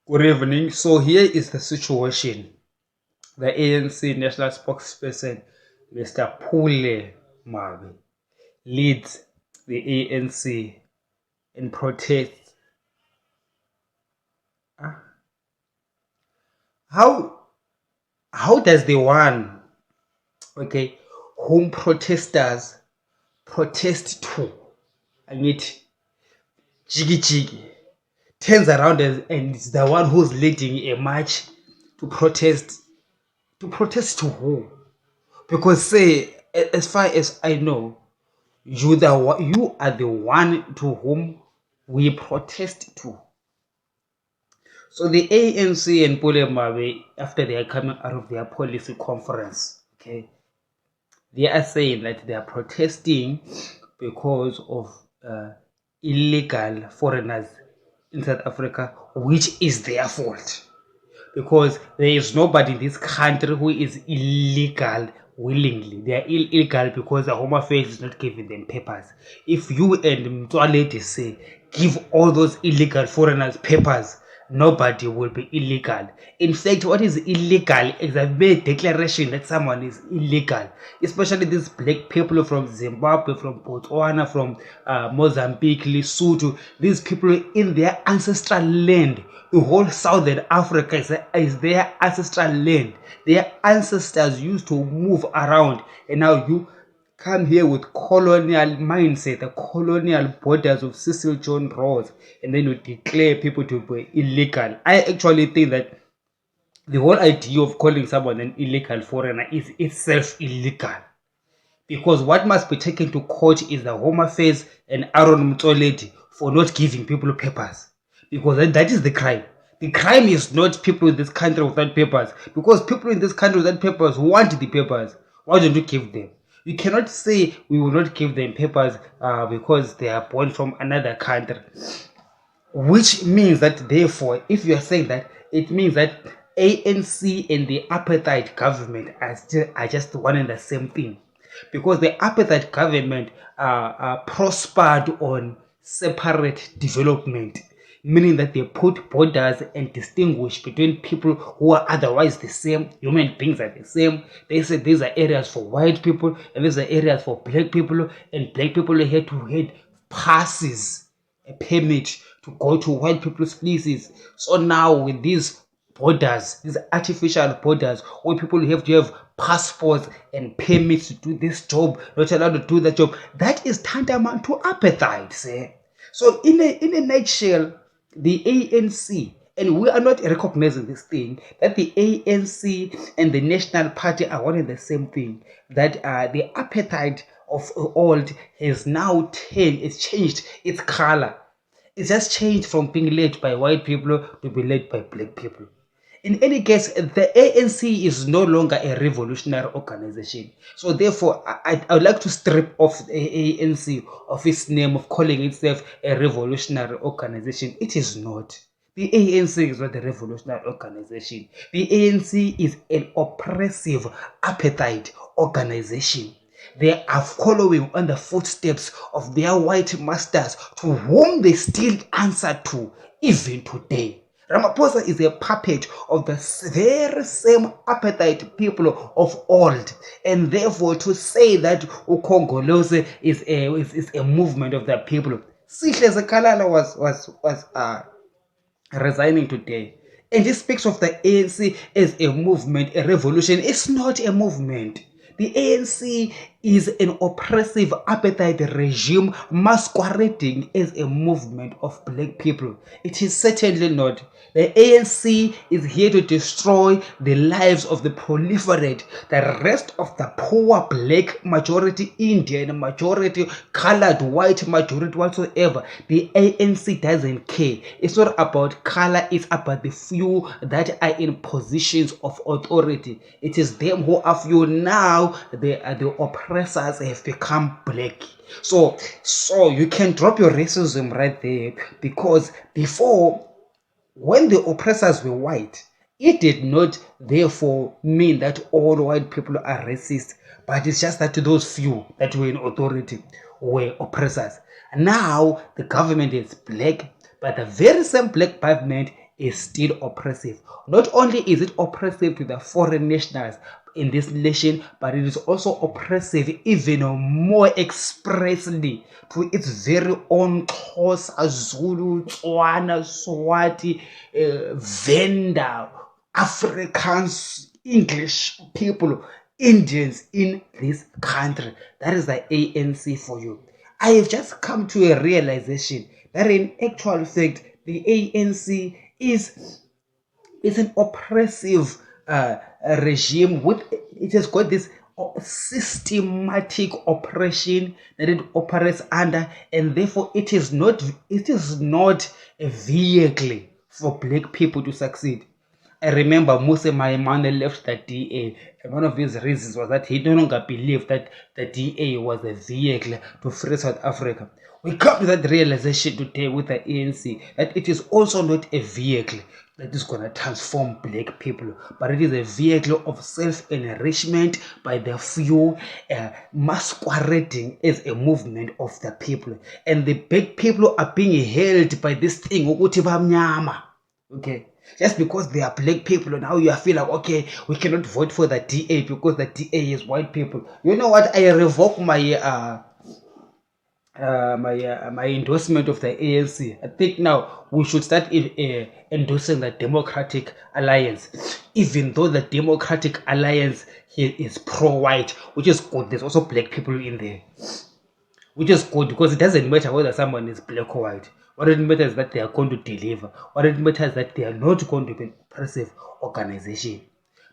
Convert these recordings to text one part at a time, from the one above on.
Good evening. So here is the situation. The ANC national spokesperson, Mr. Pule leads the ANC in protests. How does the one, whom protesters protest to, and it jiggy jiggy, turns around and is the one who's leading a march to protest? To protest to who? Because say, as far as I know, you are the one to whom we protest to. So the ANC and Pule Mabe, after they are coming out of their policy conference, they are saying that they are protesting because of illegal foreigners in South Africa, which is their fault. Because there is nobody in this country who is illegal willingly. They are illegal because the Home Affairs is not giving them papers. If you and Motswaledi say, give all those illegal foreigners papers, nobody will be illegal. In fact, what is illegal is a mere declaration that someone is illegal, especially these black people from Zimbabwe, from Botswana, from Mozambique, Lesotho. These people in their ancestral land. The whole southern Africa is their ancestral land. Their ancestors used to move around, and now you come here with colonial mindset, the colonial borders of Cecil John Ross, and then you declare people to be illegal. I actually think that the whole idea of calling someone an illegal foreigner is itself illegal. Because what must be taken to court is the Home Affairs and Aaron Motswaledi for not giving people papers. Because that is the crime. The crime is not people in this country without papers. Because people in this country without papers want the papers. Why don't you give them? You cannot say we will not give them papers because they are born from another country. Which means that, therefore, if you are saying that, it means that ANC and the apartheid government are just one and the same thing. Because the apartheid government prospered on separate development, meaning that they put borders and distinguish between people who are otherwise the same. Human beings are the same. They say these are areas for white people and these are areas for black people, and black people had to have passes, a permit to go to white people's places. So now with these borders, these artificial borders, where people have to have passports and permits to do this job, not allowed to do that job, that is tantamount to apartheid, say. So in a nutshell, the ANC, and we are not recognizing this thing, that the ANC and the National Party are one and the same thing, that the apartheid of old has now changed its color. It's just changed from being led by white people to be led by black people. In any case, the ANC is no longer a revolutionary organization. So therefore, I would like to strip off the ANC of its name of calling itself a revolutionary organization. It is not. The ANC is not a revolutionary organization. The ANC is an oppressive apartheid organization. They are following on the footsteps of their white masters, to whom they still answer to even today. Ramaphosa is a puppet of the very same apartheid people of old, and therefore to say that Ukongolose is a movement of the people. Sihle Zikalala was resigning today, and he speaks of the ANC as a movement, a revolution. It's not a movement. The ANC is an oppressive apartheid regime masquerading as a movement of black people. It is certainly not. The ANC is here to destroy the lives of the proliferate, the rest of the poor black majority, Indian majority, colored, white majority whatsoever. The ANC doesn't care. It's not about color, it's about the few that are in positions of authority. It is them who are few now. The oppressors have become black. So you can drop your racism right there, because before, when the oppressors were white, it did not therefore mean that all white people are racist, but it's just that those few that were in authority were oppressors. Now the government is black, but the very same black government is still oppressive. Not only is it oppressive to the foreign nationals in this nation, but it is also oppressive even more expressly to its very own Xhosa, Zulu, Tswana, Swati, Venda, Africans, English people, Indians in this country. That is the ANC for you. I have just come to a realization that in actual fact, the ANC is an oppressive regime. With it has got this systematic oppression that it operates under, and therefore it is not a vehicle for black people to succeed. I remember Muse Maimane left the DA, and one of his reasons was that he no longer believed that the DA was a vehicle to free South Africa. We come to that realization today with the ANC that it is also not a vehicle that is going to transform black people, but it is a vehicle of self-enrichment by the few, masquerading as a movement of the people. And the black people are being held by this thing, okay? Just because they are black people, now you feel like, okay, we cannot vote for the DA because the DA is white people. You know what? I revoke my my endorsement of the ANC. I think now we should start endorsing the Democratic Alliance, even though the Democratic Alliance here is pro-white, which is good. There's also black people in there, which is good because it doesn't matter whether someone is black or white. What it matters is that they are going to deliver. What it matters is that they are not going to be an oppressive organization,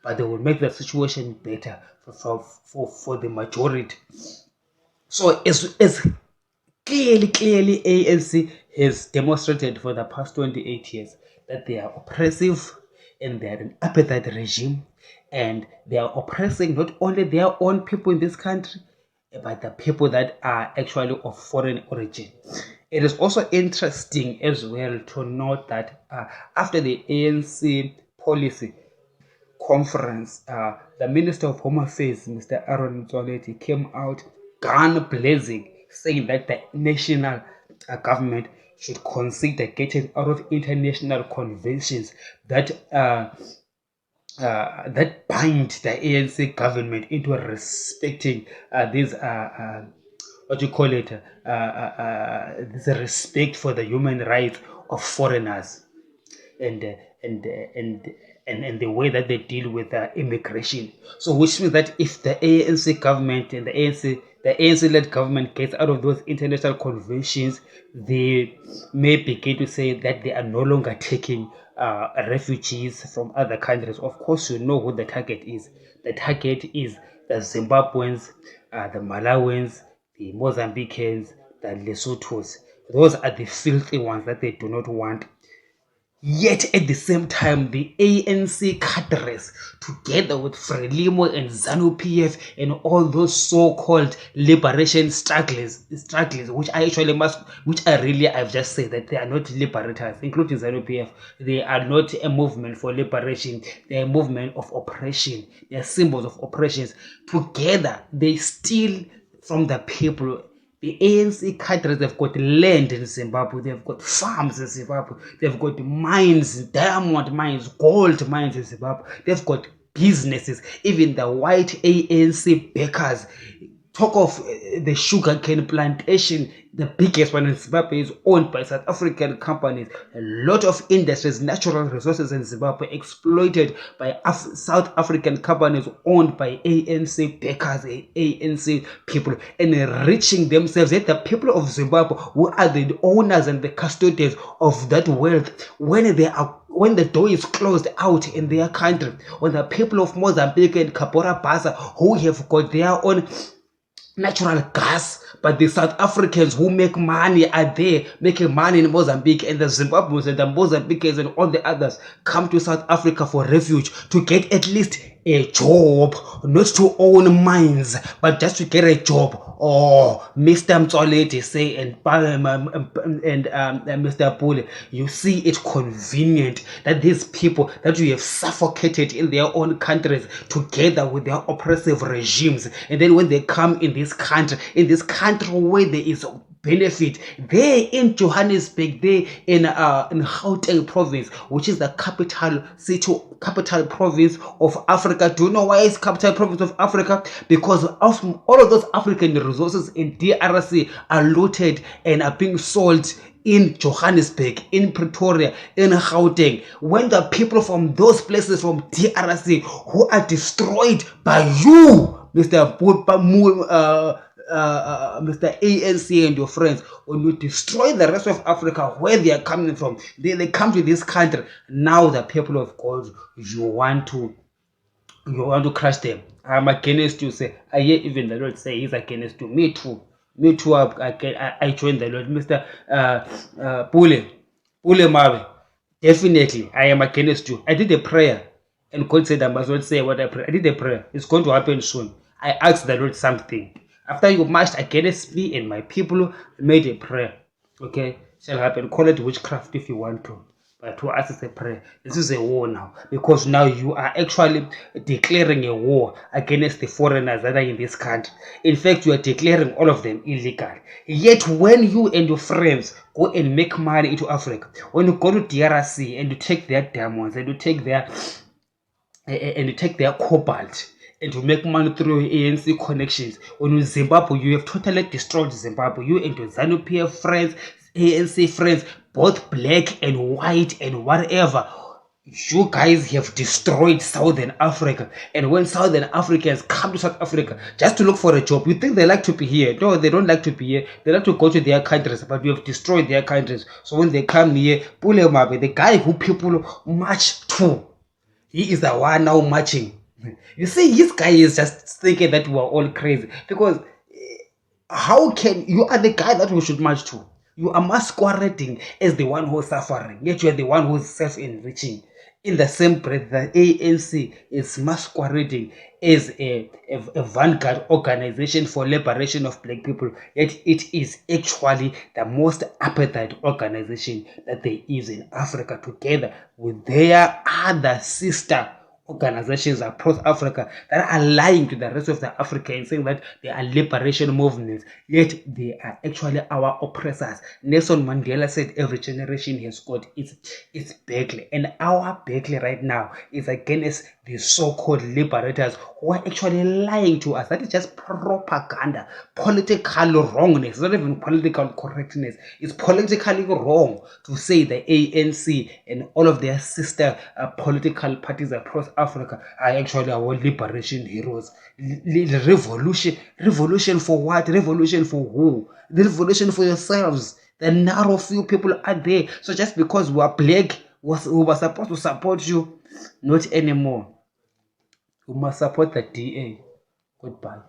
but they will make the situation better for the majority. So as clearly ANC has demonstrated for the past 28 years that they are oppressive and they are an apartheid regime, and they are oppressing not only their own people in this country, but the people that are actually of foreign origin. It is also interesting as well to note that after the ANC policy conference, the Minister of Home Affairs, Mr. Aaron Motswaledi, came out gun blazing, saying that the national government should consider getting out of international conventions that that bind the ANC government into respecting these what you call it, this respect for the human rights of foreigners, and the way that they deal with immigration. So which means that if the ANC government and the ANC-led government gets out of those international conventions, they may begin to say that they are no longer taking refugees from other countries. Of course, you know who the target is. The target is the Zimbabweans, the Malawians, the Mozambicans, the Lesothos. Those are the filthy ones that they do not want. Yet at the same time, the ANC cadres, together with Frelimo and ZANU-PF and all those so-called liberation strugglers, which I've just said that they are not liberators, including ZANU-PF. They are not a movement for liberation. They are a movement of oppression. They are symbols of oppressions. Together, they steal from the people. The ANC cadres, they've got land in Zimbabwe, they've got farms in Zimbabwe, they've got mines, diamond mines, gold mines in Zimbabwe, they've got businesses. Even the white ANC bakers, talk of the sugarcane plantation, the biggest one in Zimbabwe, is owned by South African companies. A lot of industries, natural resources in Zimbabwe exploited by South African companies owned by ANC bakers, ANC people, enriching themselves. Yet the people of Zimbabwe, who are the owners and the custodians of that wealth, when the door is closed out in their country, when the people of Mozambique and Cabora Bassa, who have got their own natural gas, but the South Africans who make money are there making money in Mozambique, and the Zimbabweans and the Mozambicans and all the others come to South Africa for refuge to get at least a job, not to own mines, but just to get a job. Oh, Mr. Motswaledi say and Mr. Pule, you see it convenient that these people that you have suffocated in their own countries together with their oppressive regimes, and then when they come in this country where there is benefit. There in Johannesburg, there in Gauteng province, which is the capital city, capital province of Africa. Do you know why it's capital province of Africa? Because of all of those African resources in DRC are looted and are being sold in Johannesburg, in Pretoria, in Gauteng. When the people from those places, from DRC, who are destroyed by you, Mr. Mr. ANC and your friends, when you destroy the rest of Africa, where they are coming from, they come to this country. Now the people of God, you want to crush them. I'm against you. Say, I hear even the Lord say he's against you. Me too. Me too. I joined the Lord, Mr. Pule Mabe. Definitely, I am against you. I did a prayer, and God said I must not say what I pray. I did a prayer. It's going to happen soon. I asked the Lord something. After you marched against me and my people, I made a prayer. Okay, shall happen. Call it witchcraft if you want to. But to us, it's a prayer. This is a war now, because now you are actually declaring a war against the foreigners that are in this country. In fact, you are declaring all of them illegal. Yet when you and your friends go and make money into Africa, when you go to DRC and you take their diamonds and you take their cobalt, and to make money through ANC connections. When you Zimbabwe, you have totally destroyed Zimbabwe. You and your ZANU-PF friends, ANC friends, both black and white and whatever, you guys have destroyed Southern Africa. And when Southern Africans come to South Africa just to look for a job, you think they like to be here. No, they don't like to be here. They like to go to their countries, but you have destroyed their countries. So when they come here, Pule Mabe, the guy who people march to, he is the one now marching. You see, this guy is just thinking that we are all crazy. Because how can you are the guy that we should march to? You are masquerading as the one who's suffering, yet you are the one who's self-enriching. In the same breath, the ANC is masquerading as a vanguard organization for liberation of black people, yet it is actually the most apartheid organization that there is in Africa, together with their other sister organizations across Africa that are lying to the rest of the Africa and saying that they are liberation movements, yet they are actually our oppressors. Nelson Mandela said every generation has got its battle, and our battle right now is against the so-called liberators who are actually lying to us. That is just propaganda, political wrongness. It's not even political correctness. It's politically wrong to say the ANC and all of their sister political parties across Africa are actually our liberation heroes. Revolution for what? Revolution for who? The revolution for yourselves. The narrow few people are there. So just because we are black, we were supposed to support you, not anymore. We must support the DA. Goodbye.